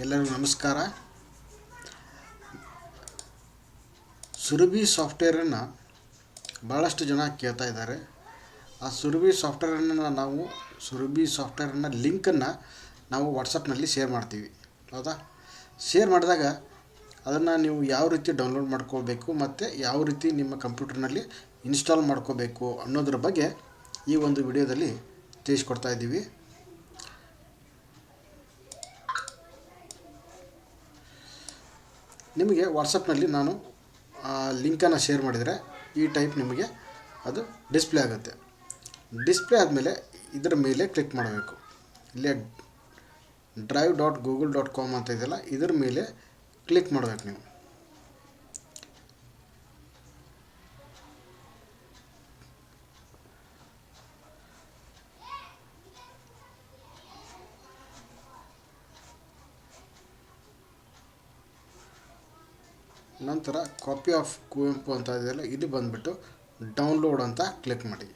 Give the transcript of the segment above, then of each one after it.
ಎಲ್ಲರಿಗೂ ನಮಸ್ಕಾರ. ಸುರಭಿ ಸಾಫ್ಟ್ವೇರನ್ನು ಭಾಳಷ್ಟು ಜನ ಕೇಳ್ತಾ ಇದ್ದಾರೆ. ಆ ಸುರಭಿ ಸಾಫ್ಟ್ವೇರನ್ನು ಲಿಂಕನ್ನು ನಾವು ವಾಟ್ಸಪ್ನಲ್ಲಿ ಶೇರ್ ಮಾಡ್ತೀವಿ, ಹೌದಾ? ಶೇರ್ ಮಾಡಿದಾಗ ಅದನ್ನು ನೀವು ಯಾವ ರೀತಿ ಡೌನ್ಲೋಡ್ ಮಾಡ್ಕೋಬೇಕು ಮತ್ತು ಯಾವ ರೀತಿ ನಿಮ್ಮ ಕಂಪ್ಯೂಟರ್ನಲ್ಲಿ ಇನ್ಸ್ಟಾಲ್ ಮಾಡ್ಕೋಬೇಕು ಅನ್ನೋದ್ರ ಬಗ್ಗೆ ಈ ಒಂದು ವಿಡಿಯೋದಲ್ಲಿ ತಿಳಿಸ್ಕೊಡ್ತಾ ಇದ್ದೀವಿ. ನಿಮಗೆ ವಾಟ್ಸಪ್ನಲ್ಲಿ ನಾನು ಲಿಂಕನ್ನು ಶೇರ್ ಮಾಡಿದರೆ ಈ ಟೈಪ್ ನಿಮಗೆ ಅದು ಡಿಸ್ಪ್ಲೇ ಆಗುತ್ತೆ. ಡಿಸ್ಪ್ಲೇ ಆದಮೇಲೆ ಇದರ ಮೇಲೆ ಕ್ಲಿಕ್ ಮಾಡಬೇಕು. ಇಲ್ಲೇ drive.google.com ಅಂತ ಇದೆಯಲ್ಲ, ಇದರ ಮೇಲೆ ಕ್ಲಿಕ್ ಮಾಡಬೇಕು ನೀವು. ನಂತರ ಕಾಪಿ ಆಫ್ ಕುವೆಂಪು ಅಂತ ಇದೆಯಲ್ಲ, ಇದು ಬಂದುಬಿಟ್ಟು ಡೌನ್ಲೋಡ್ ಅಂತ ಕ್ಲಿಕ್ ಮಾಡಿ.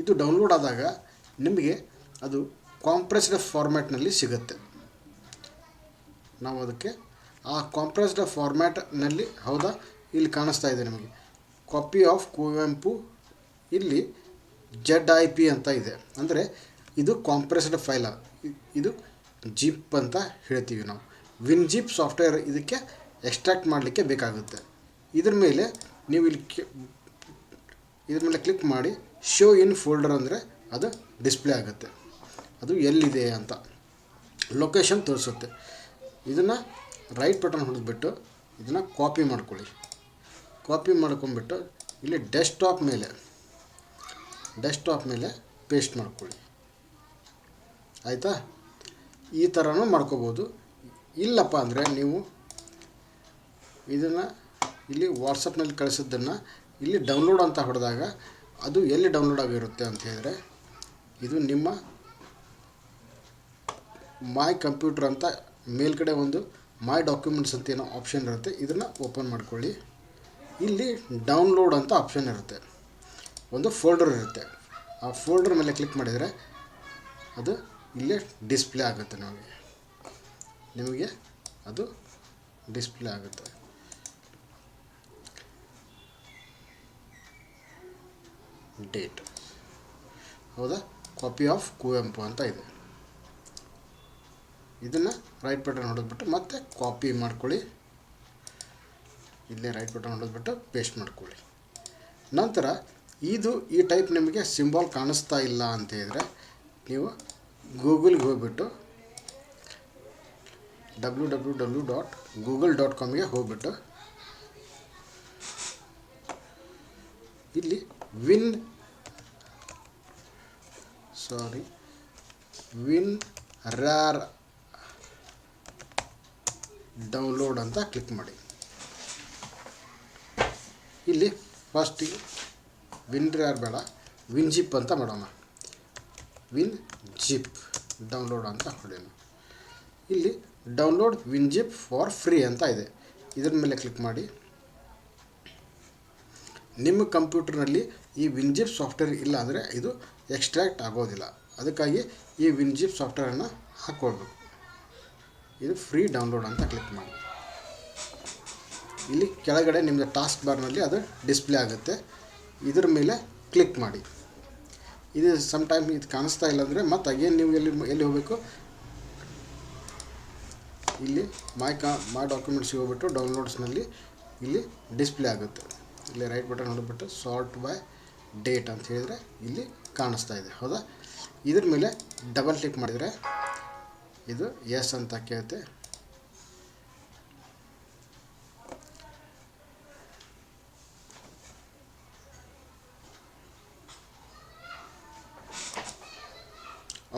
ಇದು ಡೌನ್ಲೋಡ್ ಆದಾಗ ನಿಮಗೆ ಅದು ಕಾಂಪ್ರೆಸ್ಡ್ ಫಾರ್ಮ್ಯಾಟ್ನಲ್ಲಿ ಸಿಗುತ್ತೆ. ನಾವು ಅದಕ್ಕೆ ಆ ಕಾಂಪ್ರೆಸ್ಡ್ ಫಾರ್ಮ್ಯಾಟ್ನಲ್ಲಿ, ಹೌದಾ, ಇಲ್ಲಿ ಕಾಣಿಸ್ತಾ ಇದೆ ನಿಮಗೆ ಕಾಪಿ ಆಫ್ ಕುವೆಂಪು. ಇಲ್ಲಿ ZIP ಅಂತ ಇದೆ, ಅಂದರೆ ಇದು ಕಾಂಪ್ರೆಸ್ಡ್ ಫೈಲ. ಇದು ಜಿಪ್ ಅಂತ ಹೇಳ್ತೀವಿ ನಾವು. ವಿನ್ಜಿಪ್ ಸಾಫ್ಟ್ವೇರ್ ಇದಕ್ಕೆ ಎಕ್ಸ್ಟ್ರಾಕ್ಟ್ ಮಾಡಲಿಕ್ಕೆ ಬೇಕಾಗುತ್ತೆ. ಇದ್ರ ಮೇಲೆ ನೀವು ಇದ್ರ ಮೇಲೆ ಕ್ಲಿಕ್ ಮಾಡಿ ಶೋ ಇನ್ ಫೋಲ್ಡರ್ ಅಂದರೆ ಅದು ಡಿಸ್ಪ್ಲೇ ಆಗುತ್ತೆ. ಅದು ಎಲ್ಲಿದೆ ಅಂತ ಲೊಕೇಶನ್ ತೋರಿಸುತ್ತೆ. ಇದನ್ನು ರೈಟ್ ಬಟನ್ ಹೊಡೆದ್ಬಿಟ್ಟು ಇದನ್ನು ಕಾಪಿ ಮಾಡ್ಕೊಳ್ಳಿ. ಕಾಪಿ ಮಾಡ್ಕೊಂಬಿಟ್ಟು ಇಲ್ಲಿ ಡೆಸ್ಕ್ಟಾಪ್ ಮೇಲೆ ಪೇಸ್ಟ್ ಮಾಡ್ಕೊಳ್ಳಿ. ಆಯಿತಾ? ಈ ಥರನೂ ಮಾಡ್ಕೋಬೋದು. ಇಲ್ಲಪ್ಪ ಅಂದರೆ ನೀವು ಇದನ್ನು ಇಲ್ಲಿ ವಾಟ್ಸಪ್ನಲ್ಲಿ ಕಳಿಸಿದ್ದನ್ನು ಇಲ್ಲಿ ಡೌನ್ಲೋಡ್ ಅಂತ ಹೊಡೆದಾಗ ಅದು ಎಲ್ಲಿ ಡೌನ್ಲೋಡ್ ಆಗಿರುತ್ತೆ ಅಂತ ಹೇಳಿದ್ರೆ, ಇದು ನಿಮ್ಮ ಮೈ ಕಂಪ್ಯೂಟರ್ ಅಂತ ಮೇಲ್ಗಡೆ ಒಂದು ಮೈ ಡಾಕ್ಯುಮೆಂಟ್ಸ್ ಅಂತ ಏನೋ ಆಪ್ಷನ್ ಇರುತ್ತೆ. ಇದನ್ನು ಓಪನ್ ಮಾಡ್ಕೊಳ್ಳಿ. ಇಲ್ಲಿ ಡೌನ್ಲೋಡ್ ಅಂತ ಆಪ್ಷನ್ ಇರುತ್ತೆ, ಒಂದು ಫೋಲ್ಡರ್ ಇರುತ್ತೆ. ಆ ಫೋಲ್ಡರ್ ಮೇಲೆ ಕ್ಲಿಕ್ ಮಾಡಿದರೆ ಅದು ಇಲ್ಲೇ ಡಿಸ್ಪ್ಲೇ ಆಗುತ್ತೆ. ನಿಮಗೆ ಅದು ಡಿಸ್ಪ್ಲೇ ಆಗುತ್ತೆ. ಡೇಟ್, ಹೌದಾ? ಕಾಪಿ ಆಫ್ ಕುವೆಂಪು ಅಂತ ಇದೆ. ಇದನ್ನು ರೈಟ್ ಬಟನ್ ಹೊಡೆದ್ಬಿಟ್ಟು ಮತ್ತೆ ಕಾಪಿ ಮಾಡ್ಕೊಳ್ಳಿ. ಇಲ್ಲೇ ರೈಟ್ ಬಟನ್ ಹೊಡೆದ್ಬಿಟ್ಟು ಪೇಸ್ಟ್ ಮಾಡ್ಕೊಳ್ಳಿ. ನಂತರ ಈ ಟೈಪ್ ನಿಮಗೆ ಸಿಂಬಾಲ್ ಕಾಣಿಸ್ತಾ ಇಲ್ಲ ಅಂತ ಹೇಳಿದರೆ ನೀವು ಗೂಗಲ್ಗೆ ಹೋಗ್ಬಿಟ್ಟು www.google.comಗೆ ಹೋಗ್ಬಿಟ್ಟು ಇಲ್ಲಿ WinRAR ಡೌನ್ಲೋಡ್ ಅಂತ ಕ್ಲಿಕ್ ಮಾಡಿ. ಇಲ್ಲಿ ಫಸ್ಟಿಗೆ WinRAR ಬೇಡ, ವಿನ್ಜಿಪ್ ಅಂತ ಮಾಡೋಣ. ವಿನ್ಜಿಪ್ ಡೌನ್ಲೋಡ್ ಅಂತ ಹೊಡೆಯೋಣ. ಇಲ್ಲಿ ಡೌನ್ಲೋಡ್ ವಿನ್ಜಿಪ್ ಫಾರ್ ಫ್ರೀ ಅಂತ ಇದೆ. ಇದರ ಮೇಲೆ ಕ್ಲಿಕ್ ಮಾಡಿ. ನಿಮ್ಮ ಕಂಪ್ಯೂಟರ್ನಲ್ಲಿ ಈ ವಿನ್ಜಿಪ್ ಸಾಫ್ಟ್ವೇರ್ ಇಲ್ಲ ಅಂದರೆ ಇದು ಎಕ್ಸ್ಟ್ರಾಕ್ಟ್ ಆಗೋದಿಲ್ಲ. ಅದಕ್ಕಾಗಿ ಈ ವಿನ್ಜಿಪ್ ಸಾಫ್ಟ್ವೇರನ್ನು ಹಾಕ್ಕೊಳ್ಬೇಕು. ಇದು ಫ್ರೀ ಡೌನ್ಲೋಡ್ ಅಂತ ಕ್ಲಿಕ್ ಮಾಡಿ. ಇಲ್ಲಿ ಕೆಳಗಡೆ ನಿಮ್ಮದು ಟಾಸ್ಕ್ ಬಾರ್ನಲ್ಲಿ ಅದು ಡಿಸ್ಪ್ಲೇ ಆಗುತ್ತೆ. ಇದರ ಮೇಲೆ ಕ್ಲಿಕ್ ಮಾಡಿ. ಇದು ಸಮ್ಟೈಮ್ ಇದು ಕಾಣಿಸ್ತಾ ಇಲ್ಲ ಅಂದರೆ ಮತ್ತೆ ಅಗೇನ್ ನೀವು ಎಲ್ಲಿ ಹೋಗಬೇಕು, ಇಲ್ಲಿ ಮೈ ಡಾಕ್ಯುಮೆಂಟ್ಸ್ಗೆ ಹೋಗ್ಬಿಟ್ಟು ಡೌನ್ಲೋಡ್ಸ್ನಲ್ಲಿ ಇಲ್ಲಿ ಡಿಸ್ಪ್ಲೇ ಆಗುತ್ತೆ. ಇಲ್ಲಿ ರೈಟ್ ಬಟನ್ ಹೊಡೆದ್ಬಿಟ್ಟು ಸಾರ್ಟ್ ಬೈ ಡೇಟ್ ಅಂತ ಹೇಳಿದರೆ ಇಲ್ಲಿ ಕಾಣಿಸ್ತಾ ಇದೆ, ಹೌದಾ? ಇದ್ರ ಮೇಲೆ ಡಬಲ್ ಕ್ಲಿಕ್ ಮಾಡಿದರೆ ಇದು ಎಸ್ ಅಂತ ಕೇಳುತ್ತೆ.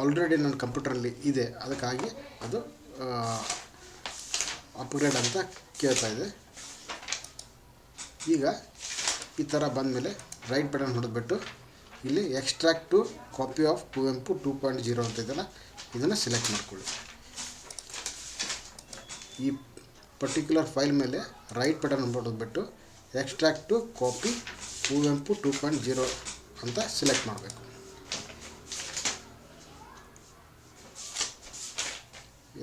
ಆಲ್ರೆಡಿ ನನ್ನ ಕಂಪ್ಯೂಟರಲ್ಲಿ ಇದೆ, ಅದಕ್ಕಾಗಿ ಅದು ಅಪ್ಗ್ರೇಡ್ ಅಂತ ಕೇಳ್ತಾ ಇದೆ. ಈಗ ಈ ಥರ ಬಂದಮೇಲೆ ರೈಟ್ ಬಟನ್ ಹೊಡೆದ್ಬಿಟ್ಟು ಇಲ್ಲಿ extract to copy of Kuvempu 2.0 ಅಂತ ಇದೆಯಲ್ಲ, ಇದನ್ನು ಸೆಲೆಕ್ಟ್ ಮಾಡ್ಕೊಳ್ಳಿ. ಈ ಪರ್ಟಿಕ್ಯುಲರ್ ಫೈಲ್ ಮೇಲೆ ರೈಟ್ ಬಟನ್ ಹೊಡೆದ್ಬಿಟ್ಟು ಎಕ್ಸ್ಟ್ರಾಕ್ಟ್ ಟು ಕಾಪಿ ಕುವೆಂಪು 2.0 ಅಂತ ಸೆಲೆಕ್ಟ್ ಮಾಡಬೇಕು.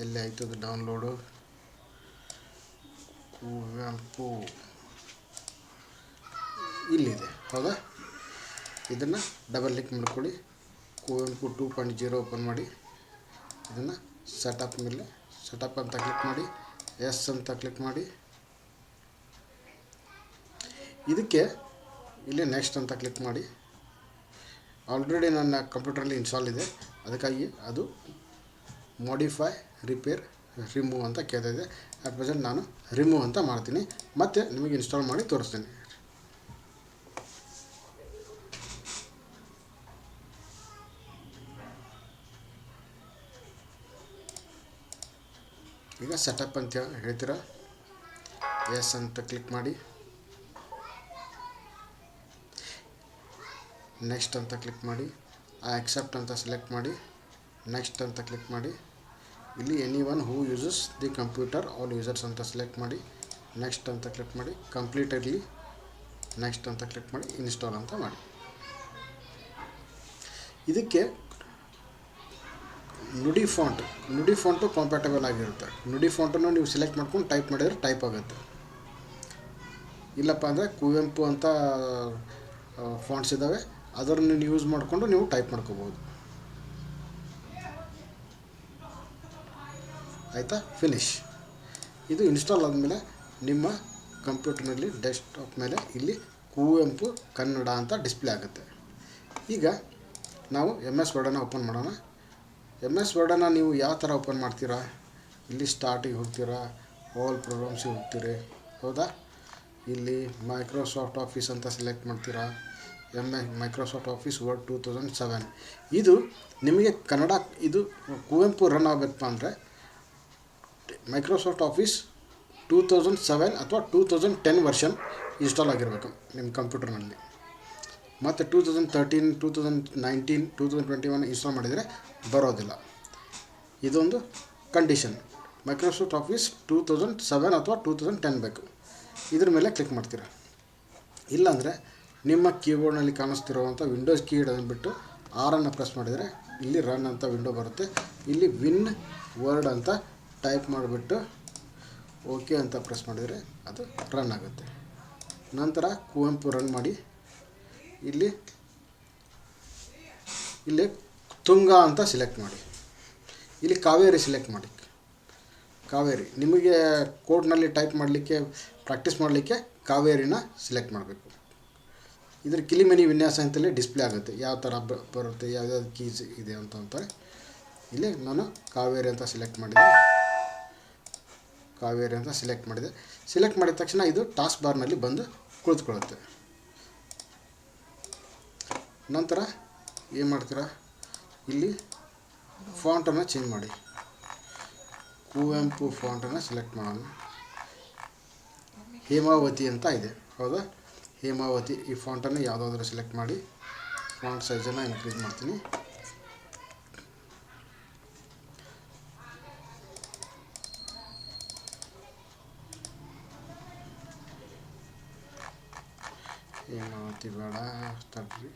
ಎಲ್ಲಿ ಆಯಿತು ಅದು ಡೌನ್ಲೋಡು? ಕುವೆಂಪು ಇಲ್ಲಿದೆ, ಹೌದಾ? ಇದನ್ನು ಡಬಲ್ ಕ್ಲಿಕ್ ಮಾಡ್ಕೊಳ್ಳಿ. ಕುವೆಂಪು 2.0 ಓಪನ್ ಮಾಡಿ. ಇದನ್ನು ಸೆಟಪ್ ಮೇಲೆ ಸೆಟಪ್ ಅಂತ ಕ್ಲಿಕ್ ಮಾಡಿ, ಎಸ್ ಅಂತ ಕ್ಲಿಕ್ ಮಾಡಿ. ಇದಕ್ಕೆ ಇಲ್ಲಿ ನೆಕ್ಸ್ಟ್ ಅಂತ ಕ್ಲಿಕ್ ಮಾಡಿ. ಆಲ್ರೆಡಿ ನನ್ನ ಕಂಪ್ಯೂಟರಲ್ಲಿ ಇನ್ಸ್ಟಾಲ್ ಇದೆ, ಅದಕ್ಕಾಗಿ ಅದು ಮಾಡಿಫೈ, ರಿಪೇರ್, ರಿಮೂವ್ ಅಂತ ಕೇಳ್ತಾಯಿದೆ. ಅಟ್ ಪ್ರೆಸೆಂಟ್ ನಾನು ರಿಮೂವ್ ಅಂತ ಮಾಡ್ತೀನಿ, ಮತ್ತು ನಿಮಗೆ ಇನ್ಸ್ಟಾಲ್ ಮಾಡಿ ತೋರಿಸ್ತೀನಿ. ಈಗ ಸೆಟಪ್ ಅಂತ ಹೇಳ್ತೀರಾ, ಎಸ್ ಅಂತ ಕ್ಲಿಕ್ ಮಾಡಿ. ನೆಕ್ಸ್ಟ್ ಅಂತ ಕ್ಲಿಕ್ ಮಾಡಿ. ಆಕ್ಸೆಪ್ಟ್ ಅಂತ ಸೆಲೆಕ್ಟ್ ಮಾಡಿ. ನೆಕ್ಸ್ಟ್ ಅಂತ ಕ್ಲಿಕ್ ಮಾಡಿ. ಇಲ್ಲಿ anyone who uses the computer all users ಅಂತ ಸೆಲೆಕ್ಟ್ ಮಾಡಿ. ನೆಕ್ಸ್ಟ್ ಅಂತ ಕ್ಲಿಕ್ ಮಾಡಿ. ಕಂಪ್ಲೀಟ್ ಇರಲಿ. ನೆಕ್ಸ್ಟ್ ಅಂತ ಕ್ಲಿಕ್ ಮಾಡಿ. ಇನ್ಸ್ಟಾಲ್ ಅಂತ ಮಾಡಿ. ಇದಕ್ಕೆ ನುಡಿ ಫಾಂಟು ಕಂಪ್ಯಾಟಬಲ್ ಆಗಿರುತ್ತೆ. ನುಡಿ ಫಾಂಟನ್ನು ನೀವು ಸೆಲೆಕ್ಟ್ ಮಾಡ್ಕೊಂಡು ಟೈಪ್ ಮಾಡಿದರೆ ಟೈಪ್ ಆಗುತ್ತೆ. ಇಲ್ಲಪ್ಪ ಅಂದರೆ ಕುವೆಂಪು ಅಂತ ಫಾಂಟ್ಸ್ ಇದ್ದಾವೆ, ಅದನ್ನು ಯೂಸ್ ಮಾಡಿಕೊಂಡು ನೀವು ಟೈಪ್ ಮಾಡ್ಕೋಬೋದು. ಆಯಿತಾ? ಫಿನಿಶ್. ಇದು ಇನ್ಸ್ಟಾಲ್ ಆದಮೇಲೆ ನಿಮ್ಮ ಕಂಪ್ಯೂಟರ್ನಲ್ಲಿ ಡೆಸ್ಕ್ಟಾಪ್ ಮೇಲೆ ಇಲ್ಲಿ ಕುವೆಂಪು ಕನ್ನಡ ಅಂತ ಡಿಸ್ಪ್ಲೇ ಆಗುತ್ತೆ. ಈಗ ನಾವು MS ವರ್ಡನ್ನು ಓಪನ್ ಮಾಡೋಣ. MS ವರ್ಡನ್ನು ನೀವು ಯಾವ ಥರ ಓಪನ್ ಮಾಡ್ತೀರಾ? ಇಲ್ಲಿ ಸ್ಟಾರ್ಟಿಗೆ ಹೋಗ್ತೀರಾ, ಆಲ್ ಪ್ರೋಗ್ರಾಮ್ಸಿಗೆ ಹೋಗ್ತೀರಿ, ಹೌದಾ? ಇಲ್ಲಿ ಮೈಕ್ರೋಸಾಫ್ಟ್ ಆಫೀಸ್ ಅಂತ ಸೆಲೆಕ್ಟ್ ಮಾಡ್ತೀರಾ. Microsoft office word 2007. ಇದು ನಿಮಗೆ ಕನ್ನಡ ಇದು ಕುವೆಂಪು ರನ್ ಆಗಬೇಕಪ್ಪ ಅಂದರೆ ಮೈಕ್ರೋಸಾಫ್ಟ್ ಆಫೀಸ್ 2007 ಅಥವಾ 2010 ವರ್ಷನ್ ಇನ್ಸ್ಟಾಲ್ ಆಗಿರಬೇಕು ನಿಮ್ಮ ಕಂಪ್ಯೂಟರ್ನಲ್ಲಿ. ಮತ್ತು 2013, 2019, 2021 ಇನ್ಸ್ಟಾಲ್ ಮಾಡಿದರೆ ಬರೋದಿಲ್ಲ. ಇದೊಂದು ಕಂಡೀಷನ್. ಮೈಕ್ರೋಸಾಫ್ಟ್ ಆಫೀಸ್ 2007 ಅಥವಾ 2010 ಬೇಕು. ಇದ್ರ ಮೇಲೆ ಕ್ಲಿಕ್ ಮಾಡ್ತೀರಾ. ಇಲ್ಲಾಂದರೆ ನಿಮ್ಮ ಕೀಬೋರ್ಡ್ನಲ್ಲಿ ಕಾಣಿಸ್ತಿರುವಂಥ ವಿಂಡೋಸ್ ಕೀ ಹಿಡಿದು ಬಿಟ್ಟು ಆರನ್ನು ಪ್ರೆಸ್ ಮಾಡಿದರೆ ಇಲ್ಲಿ ರನ್ ಅಂತ ವಿಂಡೋ ಬರುತ್ತೆ. ಇಲ್ಲಿ ವಿನ್ ವರ್ಡ್ ಅಂತ ಟೈಪ್ ಮಾಡಿಬಿಟ್ಟು ಓಕೆ ಅಂತ ಪ್ರೆಸ್ ಮಾಡಿದರೆ ಅದು ರನ್ ಆಗುತ್ತೆ. ನಂತರ ಕುವೆಂಪು ರನ್ ಮಾಡಿ. ಇಲ್ಲಿ ತುಂಗ ಅಂತ ಸೆಲೆಕ್ಟ್ ಮಾಡಿ. ಇಲ್ಲಿ ಕಾವೇರಿ ಸೆಲೆಕ್ಟ್ ಮಾಡಿ. ಕಾವೇರಿ ನಿಮಗೆ ಕೋಡ್ನಲ್ಲಿ ಟೈಪ್ ಮಾಡಲಿಕ್ಕೆ ಪ್ರಾಕ್ಟೀಸ್ ಮಾಡಲಿಕ್ಕೆ ಕಾವೇರಿನ ಸೆಲೆಕ್ಟ್ ಮಾಡಬೇಕು. ಇದ್ರ ಕಿಲಿಮನಿ ವಿನ್ಯಾಸ ಅಂತಲೇ ಡಿಸ್ಪ್ಲೇ ಆಗುತ್ತೆ, ಯಾವ ಥರ ಬರುತ್ತೆ, ಯಾವ್ಯಾವ ಕೀಸ್ ಇದೆ ಅಂತಾರೆ. ಇಲ್ಲಿ ನಾನು ಕಾವೇರಿ ಅಂತ ಸೆಲೆಕ್ಟ್ ಮಾಡಿದೆ. ಸೆಲೆಕ್ಟ್ ಮಾಡಿದ ತಕ್ಷಣ ಇದು ಟಾಸ್ಕ್ ಬಾರ್ನಲ್ಲಿ ಬಂದು ಕುಳಿತುಕೊಳ್ಳುತ್ತೆ. ನಂತರ ಏನು ಮಾಡ್ತೀರಾ? ಇಲ್ಲಿ ಫಾಂಟನ್ನು ಚೇಂಜ್ ಮಾಡಿ. ಕುವೆಂಪು ಫಾಂಟನ್ನು ಸೆಲೆಕ್ಟ್ ಮಾಡೋಣ. ಹೇಮಾವತಿ ಅಂತ ಇದೆ, ಹೌದಾ? ಹೇಮಾವತಿ ಈ ಫಾಂಟನ್ನು ಯಾವುದಾದ್ರೂ ಸೆಲೆಕ್ಟ್ ಮಾಡಿ. ಫಾಂಟ್ ಸೈಜನ್ನು ಇನ್ಕ್ರೀಸ್ ಮಾಡ್ತೀನಿ. ಹೇಮಾವತಿ ಬೇಡ, ತಡ್ರಿ.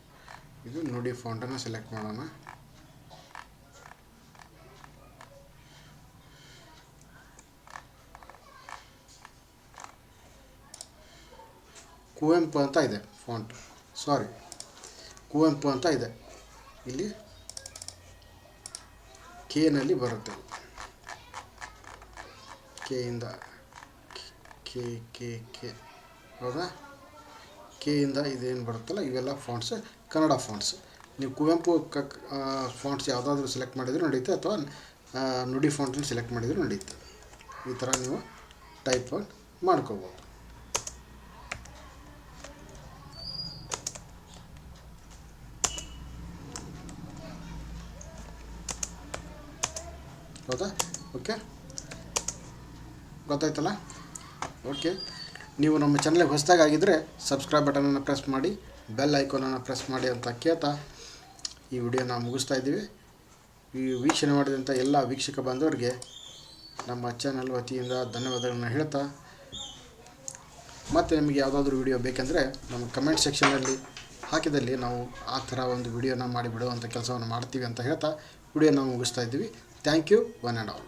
ಇದು ನುಡಿ ಫಾಂಟನ್ನು ಸೆಲೆಕ್ಟ್ ಮಾಡೋಣ. ಕುವೆಂಪು ಅಂತ ಇದೆ ಫಾಂಟ್, ಕುವೆಂಪು ಅಂತ ಇದೆ. ಇಲ್ಲಿ ಕೆನಲ್ಲಿ ಬರುತ್ತೆ. ಕೆಯಿಂದ ಕೆ ಹೌದಾ? ಕೆಯಿಂದ ಇದೇನು ಬರುತ್ತಲ್ಲ ಇವೆಲ್ಲ ಫಾಂಟ್ಸ್ ಕನ್ನಡ ಫಾಂಟ್ಸ್. ನೀವು ಕುವೆಂಪು ಫಾಂಟ್ಸ್ ಯಾವುದಾದ್ರೂ ಸೆಲೆಕ್ಟ್ ಮಾಡಿದರೂ ನಡೆಯುತ್ತೆ, ಅಥವಾ ನುಡಿ ಫಾಂಟನ್ನು ಸೆಲೆಕ್ಟ್ ಮಾಡಿದರೂ ನಡೆಯುತ್ತೆ. ಈ ಥರ ನೀವು ಟೈಪ್ ಮಾಡ್ಕೋಬೋದು. ಹೌದಾ? ಓಕೆ, ಗೊತ್ತಾಯ್ತಲ್ಲ? ಓಕೆ, ನೀವು ನಮ್ಮ ಚಾನಲ್ಗೆ ಹೊಸದಾಗಿ ಆಗಿದ್ದರೆ ಸಬ್ಸ್ಕ್ರೈಬ್ ಬಟನನ್ನು ಪ್ರೆಸ್ ಮಾಡಿ, ಬೆಲ್ ಐಕಾನನ್ನು ಪ್ರೆಸ್ ಮಾಡಿ ಅಂತ ಕೇಳ್ತಾ ಈ ವಿಡಿಯೋನ ಮುಗಿಸ್ತಾ ಇದ್ದೀವಿ. ಈ ವೀಕ್ಷಣೆ ಮಾಡಿದಂಥ ಎಲ್ಲ ವೀಕ್ಷಕ ಬಾಂಧವರಿಗೆ ನಮ್ಮ ಚಾನಲ್ ವತಿಯಿಂದ ಧನ್ಯವಾದಗಳನ್ನು ಹೇಳ್ತಾ, ಮತ್ತು ನಿಮಗೆ ಯಾವುದಾದ್ರೂ ವಿಡಿಯೋ ಬೇಕೆಂದರೆ ನಮ್ಮ ಕಮೆಂಟ್ ಸೆಕ್ಷನಲ್ಲಿ ಹಾಕಿದಲ್ಲಿ ನಾವು ಆ ಥರ ಒಂದು ವಿಡಿಯೋನ ಮಾಡಿಬಿಡುವಂಥ ಕೆಲಸವನ್ನು ಮಾಡ್ತೀವಿ ಅಂತ ಹೇಳ್ತಾ ವಿಡಿಯೋನ ಮುಗಿಸ್ತಾ ಇದ್ದೀವಿ. Thank you one and all.